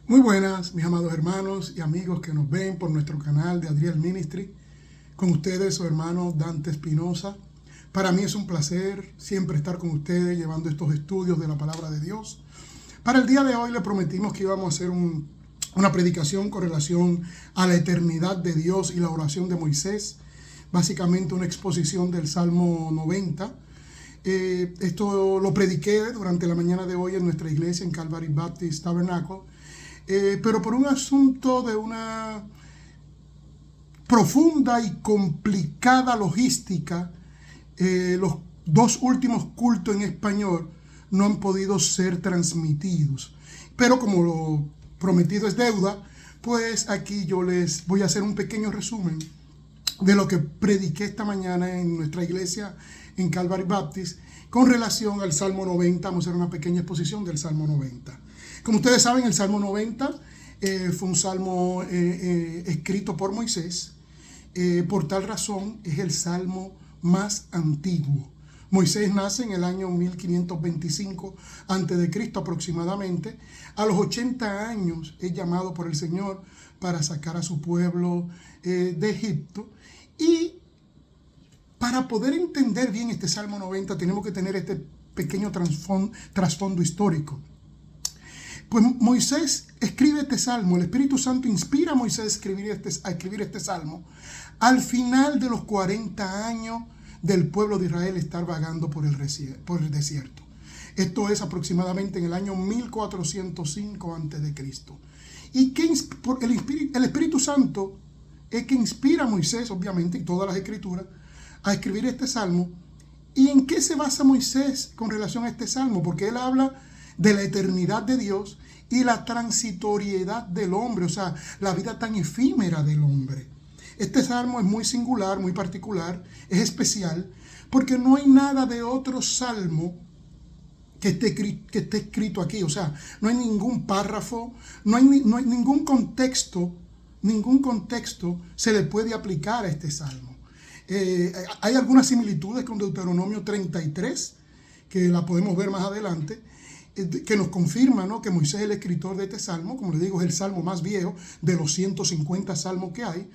Muy buenas, mis amados hermanos y amigos que nos ven por nuestro canal de Adriel Ministry. Con ustedes, su hermano Dante Espinosa. Para mí es un placer siempre estar con ustedes llevando estos estudios de la palabra de Dios. Para el día de hoy le prometimos que íbamos a hacer una predicación con relación a la eternidad de Dios y la oración de Moisés. Básicamente una exposición del Salmo 90. Esto lo prediqué durante la mañana de hoy en nuestra iglesia en Calvary Baptist Tabernacle. Pero por un asunto de una profunda y complicada logística, los dos últimos cultos en español no han podido ser transmitidos. Pero como lo prometido es deuda, pues aquí yo les voy a hacer un pequeño resumen de lo que prediqué esta mañana en nuestra iglesia en Calvary Baptist con relación al Salmo 90. Vamos a hacer una pequeña exposición del Salmo 90. Como ustedes saben, el Salmo 90 fue un salmo escrito por Moisés. Por tal razón, es el salmo más antiguo. Moisés nace en el año 1525 a.C. aproximadamente. A los 80 años es llamado por el Señor para sacar a su pueblo de Egipto. Y para poder entender bien este Salmo 90 tenemos que tener este pequeño trasfondo histórico. Pues Moisés escribe este salmo, el Espíritu Santo inspira a Moisés a escribir este salmo al final de los 40 años del pueblo de Israel estar vagando por el desierto. Esto es aproximadamente en el año 1405 a.C. Y el Espíritu Santo es que inspira a Moisés, obviamente, y todas las escrituras, a escribir este salmo. ¿Y en qué se basa Moisés con relación a este salmo? Porque él habla de la eternidad de Dios y la transitoriedad del hombre, o sea, la vida tan efímera del hombre. Este salmo es muy singular, muy particular, es especial, porque no hay nada de otro salmo que esté escrito aquí, o sea, no hay ningún párrafo, no hay ningún contexto se le puede aplicar a este salmo. Hay algunas similitudes con Deuteronomio 33, que la podemos ver más adelante, que nos confirma, ¿no?, que Moisés es el escritor de este salmo. Como les digo, es el salmo más viejo de los 150 salmos que hay.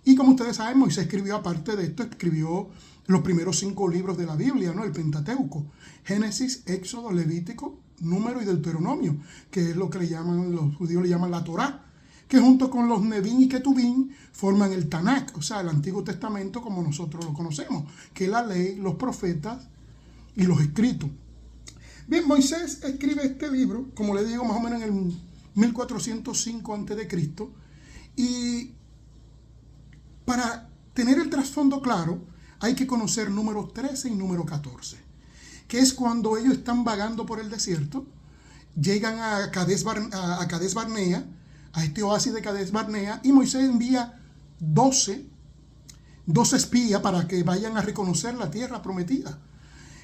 Y como ustedes saben, Moisés escribió, aparte de esto, escribió los primeros 5 libros de la Biblia, ¿no?, el Pentateuco: Génesis, Éxodo, Levítico, Número y Deuteronomio, que es lo que los judíos le llaman la Torá, que junto con los Nevín y Ketubín forman el Tanakh, o sea, el Antiguo Testamento como nosotros lo conocemos, que es la ley, los profetas y los escritos. Bien, Moisés escribe este libro, como le digo, más o menos en el 1405 a.C. Y para tener el trasfondo claro, hay que conocer número 13 y número 14, que es cuando ellos están vagando por el desierto, llegan a Cades Barnea, a este oasis de Cades Barnea, y Moisés envía 12 espías para que vayan a reconocer la tierra prometida.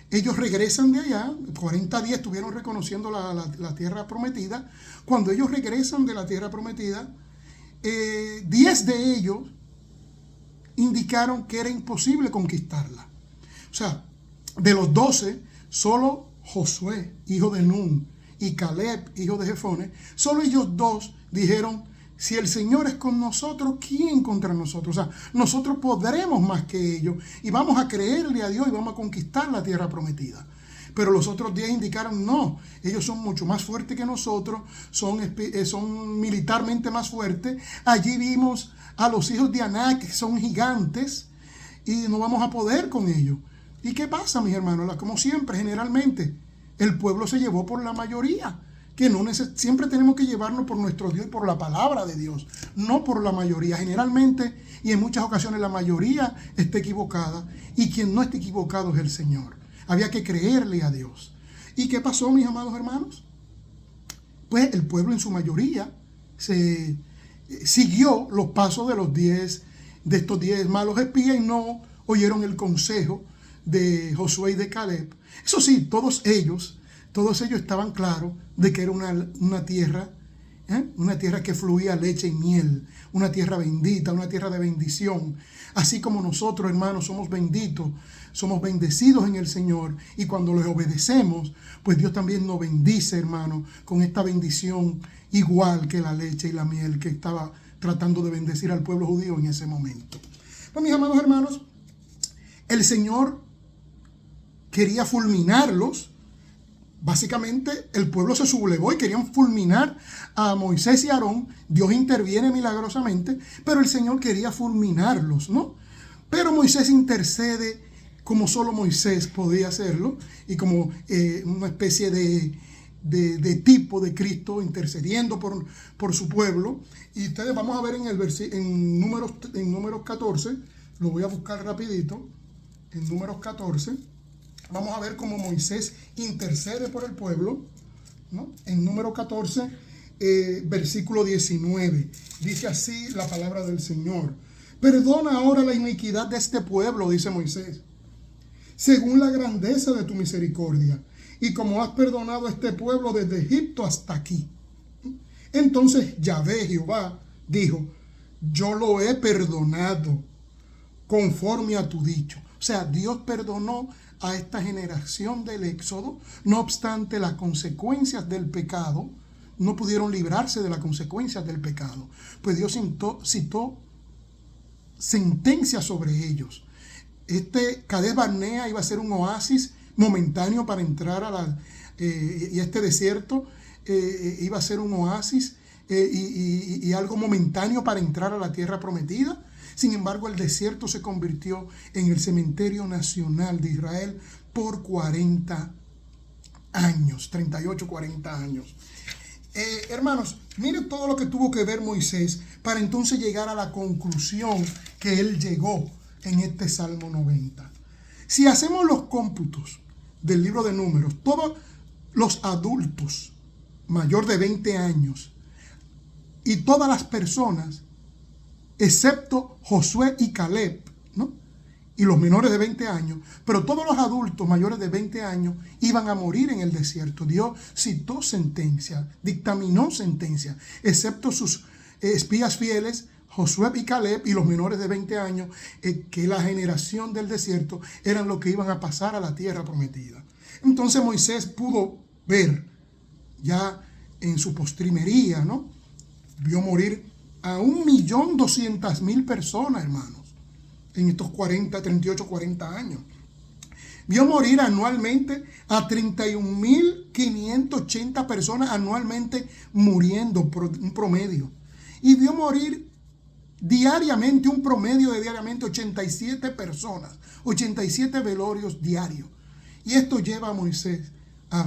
Ellos regresan de allá, 40 días estuvieron reconociendo la tierra prometida. Cuando ellos regresan de la tierra prometida, 10 de ellos indicaron que era imposible conquistarla. O sea, de los 12, solo Josué, hijo de Nun, y Caleb, hijo de Jefone, solo ellos dos dijeron: si el Señor es con nosotros, ¿quién contra nosotros? O sea, nosotros podremos más que ellos y vamos a creerle a Dios y vamos a conquistar la tierra prometida. Pero los otros 10 indicaron: no, ellos son mucho más fuertes que nosotros, son militarmente más fuertes. Allí vimos a los hijos de Anak, que son gigantes, y no vamos a poder con ellos. ¿Y qué pasa, mis hermanos? Como siempre, generalmente, el pueblo se llevó por la mayoría. Que siempre tenemos que llevarnos por nuestro Dios y por la palabra de Dios, no por la mayoría. Generalmente y en muchas ocasiones la mayoría está equivocada, y quien no está equivocado es el Señor. Había que creerle a Dios. ¿Y qué pasó, mis amados hermanos? Pues el pueblo en su mayoría siguió los pasos de estos 10 malos espías y no oyeron el consejo de Josué y de Caleb. Eso sí, todos ellos estaban claros de que era una tierra Una tierra que fluía leche y miel, una tierra bendita, una tierra de bendición. Así como nosotros, hermanos, somos benditos, somos bendecidos en el Señor, y cuando le obedecemos, pues Dios también nos bendice, hermano, con esta bendición igual que la leche y la miel que estaba tratando de bendecir al pueblo judío en ese momento. Pues, mis amados hermanos, el Señor quería fulminarlos. Básicamente el pueblo se sublevó y querían fulminar a Moisés y Aarón. Dios interviene milagrosamente, pero el Señor quería fulminarlos, ¿no? Pero Moisés intercede como solo Moisés podía hacerlo, y como una especie de tipo de Cristo intercediendo por su pueblo. Y ustedes vamos a ver en números 14, lo voy a buscar rapidito, en números 14, vamos a ver cómo Moisés intercede por el pueblo, ¿no? En número 14, versículo 19, dice así la palabra del Señor: perdona ahora la iniquidad de este pueblo, dice Moisés, según la grandeza de tu misericordia, y como has perdonado a este pueblo desde Egipto hasta aquí. Entonces Yahvé, Jehová, dijo: yo lo he perdonado conforme a tu dicho. O sea, Dios perdonó a esta generación del Éxodo, no obstante las consecuencias del pecado, no pudieron librarse de las consecuencias del pecado, pues Dios citó sentencia sobre ellos. Cades Barnea iba a ser un oasis momentáneo para entrar y este desierto iba a ser un oasis y algo momentáneo para entrar a la tierra prometida. Sin embargo, el desierto se convirtió en el cementerio nacional de Israel por 40 años, 38, 40 años. Hermanos, miren todo lo que tuvo que ver Moisés para entonces llegar a la conclusión que él llegó en este Salmo 90. Si hacemos los cómputos del libro de Números, todos los adultos mayor de 20 años y todas las personas, excepto Josué y Caleb, ¿no? Y los menores de 20 años, pero todos los adultos mayores de 20 años iban a morir en el desierto. Dios citó sentencia, dictaminó sentencia, excepto sus espías fieles, Josué y Caleb, y los menores de 20 años, que la generación del desierto eran los que iban a pasar a la tierra prometida. Entonces Moisés pudo ver ya en su postrimería, ¿no? Vio morir a 1.200.000 personas, hermanos, en estos 38, 40 años. Vio morir anualmente a 31.580 personas anualmente muriendo, por un promedio. Y vio morir diariamente, un promedio de diariamente 87 personas, 87 velorios diarios. Y esto lleva a Moisés a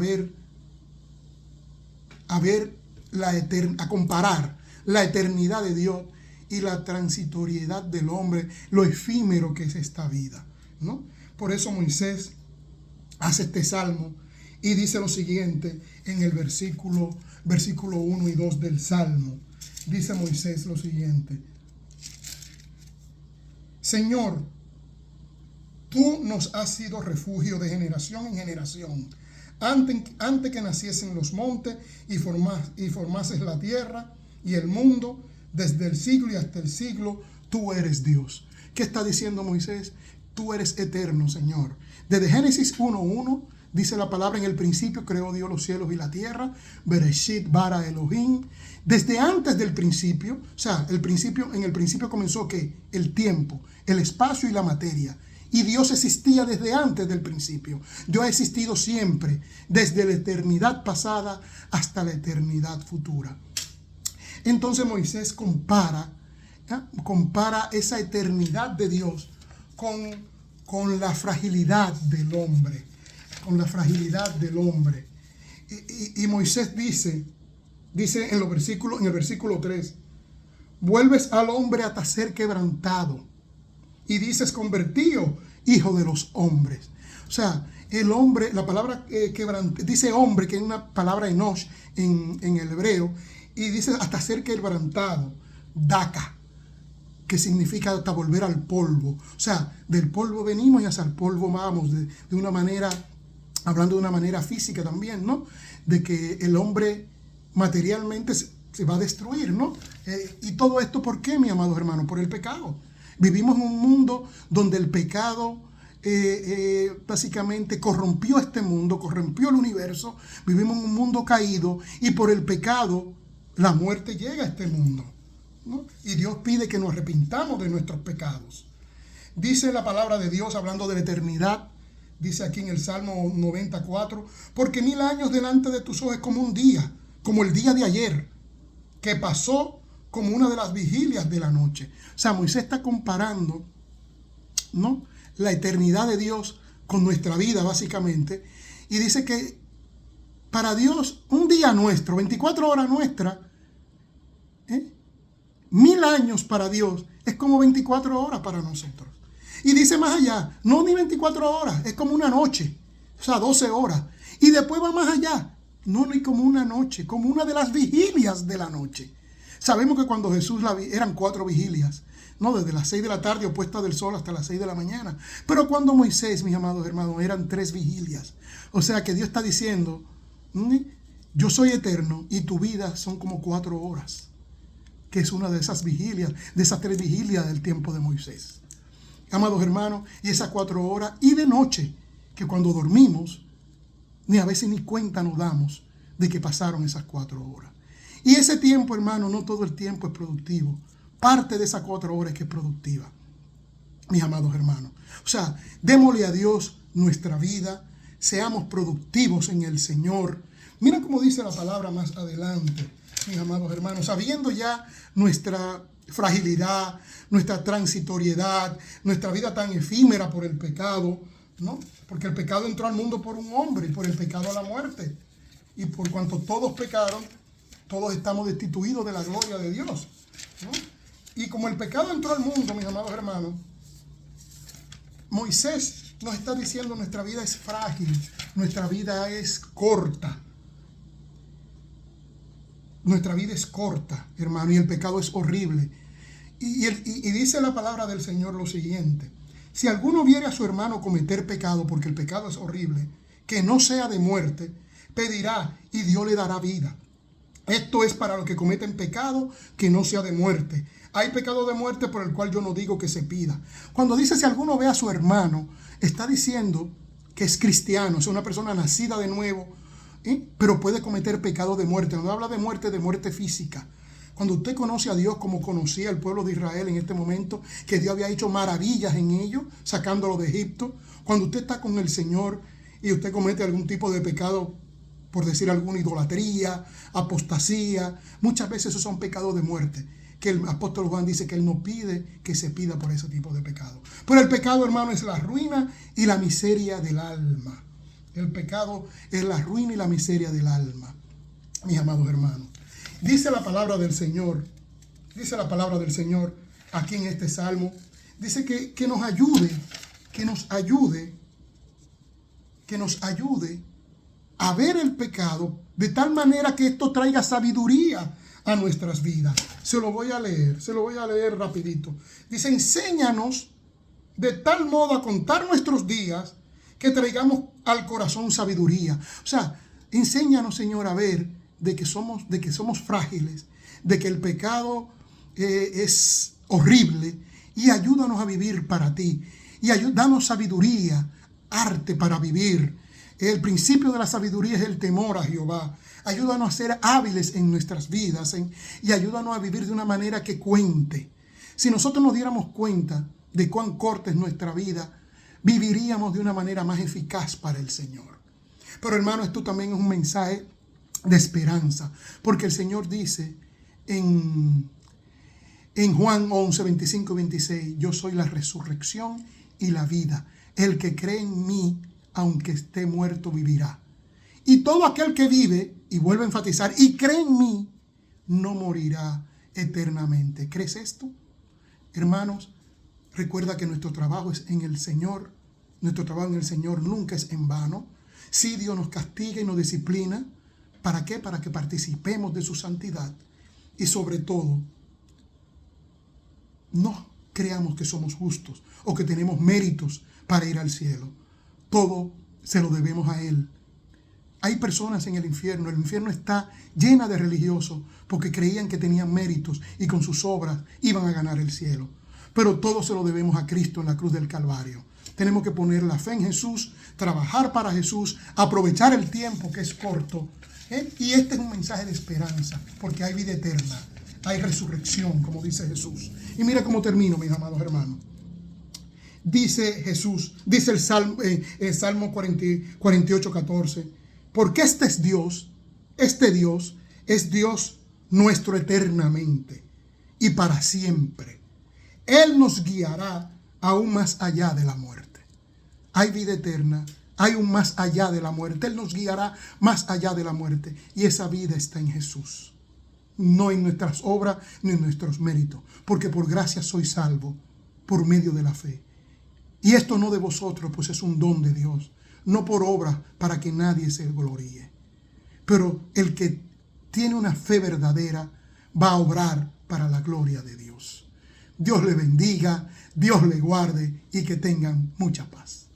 comparar la eternidad de Dios y la transitoriedad del hombre, lo efímero que es esta vida, ¿no? Por eso Moisés hace este salmo y dice lo siguiente en el versículo 1 y 2 del salmo. Dice Moisés lo siguiente: Señor, tú nos has sido refugio de generación en generación. Antes que naciesen los montes y formases la tierra y el mundo, desde el siglo y hasta el siglo, tú eres Dios. ¿Qué está diciendo Moisés? Tú eres eterno, Señor. Desde Génesis 1:1 dice la palabra: en el principio creó Dios los cielos y la tierra. Bereshit bara Elohim. Desde antes del principio, o sea, en el principio comenzó ¿qué? El tiempo, el espacio y la materia. Y Dios existía desde antes del principio. Dios ha existido siempre, desde la eternidad pasada hasta la eternidad futura. Entonces Moisés compara esa eternidad de Dios con la fragilidad del hombre. Con la fragilidad del hombre. Y Moisés dice en el versículo 3, vuelves al hombre hasta ser quebrantado. Y dices, convertido, hijo de los hombres. O sea, el hombre, la palabra dice hombre, que es una palabra enosh en el hebreo, y dice hasta ser quebrantado, daka, que significa hasta volver al polvo. O sea, del polvo venimos y hasta el polvo vamos, de una manera, hablando de una manera física también, ¿no? De que el hombre materialmente se va a destruir, ¿no? Y todo esto, ¿por qué, mi amados hermanos? Por el pecado. Vivimos en un mundo donde el pecado básicamente corrompió este mundo, corrompió el universo. Vivimos en un mundo caído y por el pecado la muerte llega a este mundo, ¿no? Y Dios pide que nos arrepintamos de nuestros pecados. Dice la palabra de Dios, hablando de la eternidad, dice aquí en el Salmo 94, porque 1000 años delante de tus ojos es como un día, como el día de ayer, que pasó como una de las vigilias de la noche. O sea, Moisés está comparando, ¿no?, la eternidad de Dios con nuestra vida, básicamente. Y dice que para Dios, un día nuestro, 24 horas nuestras, 1000 años para Dios es como 24 horas para nosotros. Y dice más allá, no ni 24 horas, es como una noche, o sea, 12 horas. Y después va más allá, no ni como una noche, como una de las vigilias de la noche. Sabemos que cuando Jesús eran 4 vigilias, ¿no? Desde las 6 de la tarde opuesta del sol hasta las 6 de la mañana. Pero cuando Moisés, mis amados hermanos, eran 3 vigilias. O sea que Dios está diciendo, yo soy eterno y tu vida son como 4 horas. Que es una de esas vigilias, de esas 3 vigilias del tiempo de Moisés. Amados hermanos, y esas 4 horas, y de noche, que cuando dormimos, ni a veces ni cuenta nos damos de que pasaron esas 4 horas. Y ese tiempo, hermano, no todo el tiempo es productivo. Parte de esas 4 horas que es productiva, mis amados hermanos. O sea, démosle a Dios nuestra vida, seamos productivos en el Señor. Mira cómo dice la palabra más adelante, mis amados hermanos, sabiendo ya nuestra fragilidad, nuestra transitoriedad, nuestra vida tan efímera por el pecado, ¿no? Porque el pecado entró al mundo por un hombre y por el pecado a la muerte. Y por cuanto todos pecaron, todos estamos destituidos de la gloria de Dios, ¿no? Y como el pecado entró al mundo, mis amados hermanos, Moisés nos está diciendo nuestra vida es frágil, nuestra vida es corta. Nuestra vida es corta, hermano, y el pecado es horrible. Y dice la palabra del Señor lo siguiente: si alguno viere a su hermano cometer pecado, porque el pecado es horrible, que no sea de muerte, pedirá y Dios le dará vida. Esto es para los que cometen pecado, que no sea de muerte. Hay pecado de muerte por el cual yo no digo que se pida. Cuando dice si alguno ve a su hermano, está diciendo que es cristiano, es una persona nacida de nuevo, pero puede cometer pecado de muerte. No habla de muerte física. Cuando usted conoce a Dios como conocía el pueblo de Israel en este momento, que Dios había hecho maravillas en ellos, sacándolo de Egipto. Cuando usted está con el Señor y usted comete algún tipo de pecado, por decir alguna idolatría, apostasía, muchas veces esos son pecados de muerte, que el apóstol Juan dice que él no pide que se pida por ese tipo de pecado. Pero el pecado, hermano, es la ruina y la miseria del alma. El pecado es la ruina y la miseria del alma, mis amados hermanos. Dice la palabra del Señor aquí en este salmo, dice que nos ayude a ver el pecado de tal manera que esto traiga sabiduría a nuestras vidas. Se lo voy a leer rapidito. Dice, enséñanos de tal modo a contar nuestros días que traigamos al corazón sabiduría. O sea, enséñanos, Señor, a ver de que somos frágiles, de que el pecado es horrible, y ayúdanos a vivir para ti. Y danos sabiduría, arte para vivir. El principio de la sabiduría es el temor a Jehová. Ayúdanos a ser hábiles en nuestras vidas y ayúdanos a vivir de una manera que cuente. Si nosotros nos diéramos cuenta de cuán corta es nuestra vida, viviríamos de una manera más eficaz para el Señor. Pero hermano, esto también es un mensaje de esperanza, porque el Señor dice en Juan 11, 25 y 26, yo soy la resurrección y la vida. El que cree en mí, aunque esté muerto, vivirá. Y todo aquel que vive, y vuelve a enfatizar, y cree en mí, no morirá eternamente. ¿Crees esto? Hermanos, recuerda que nuestro trabajo es en el Señor. Nuestro trabajo en el Señor nunca es en vano. Si Dios nos castiga y nos disciplina, ¿para qué? Para que participemos de su santidad. Y sobre todo, no creamos que somos justos o que tenemos méritos para ir al cielo. Todo se lo debemos a Él. Hay personas en el infierno está llena de religiosos porque creían que tenían méritos y con sus obras iban a ganar el cielo. Pero todo se lo debemos a Cristo en la cruz del Calvario. Tenemos que poner la fe en Jesús, trabajar para Jesús, aprovechar el tiempo que es corto. Y este es un mensaje de esperanza, porque hay vida eterna, hay resurrección, como dice Jesús. Y mira cómo termino, mis amados hermanos. Dice Jesús, dice el Salmo 48, 14, porque este Dios es Dios nuestro eternamente y para siempre. Él nos guiará aún más allá de la muerte. Hay vida eterna, hay un más allá de la muerte. Él nos guiará más allá de la muerte. Y esa vida está en Jesús. No en nuestras obras ni en nuestros méritos. Porque por gracia soy salvo por medio de la fe. Y esto no de vosotros, pues es un don de Dios. No por obra para que nadie se gloríe. Pero el que tiene una fe verdadera va a obrar para la gloria de Dios. Dios le bendiga, Dios le guarde y que tengan mucha paz.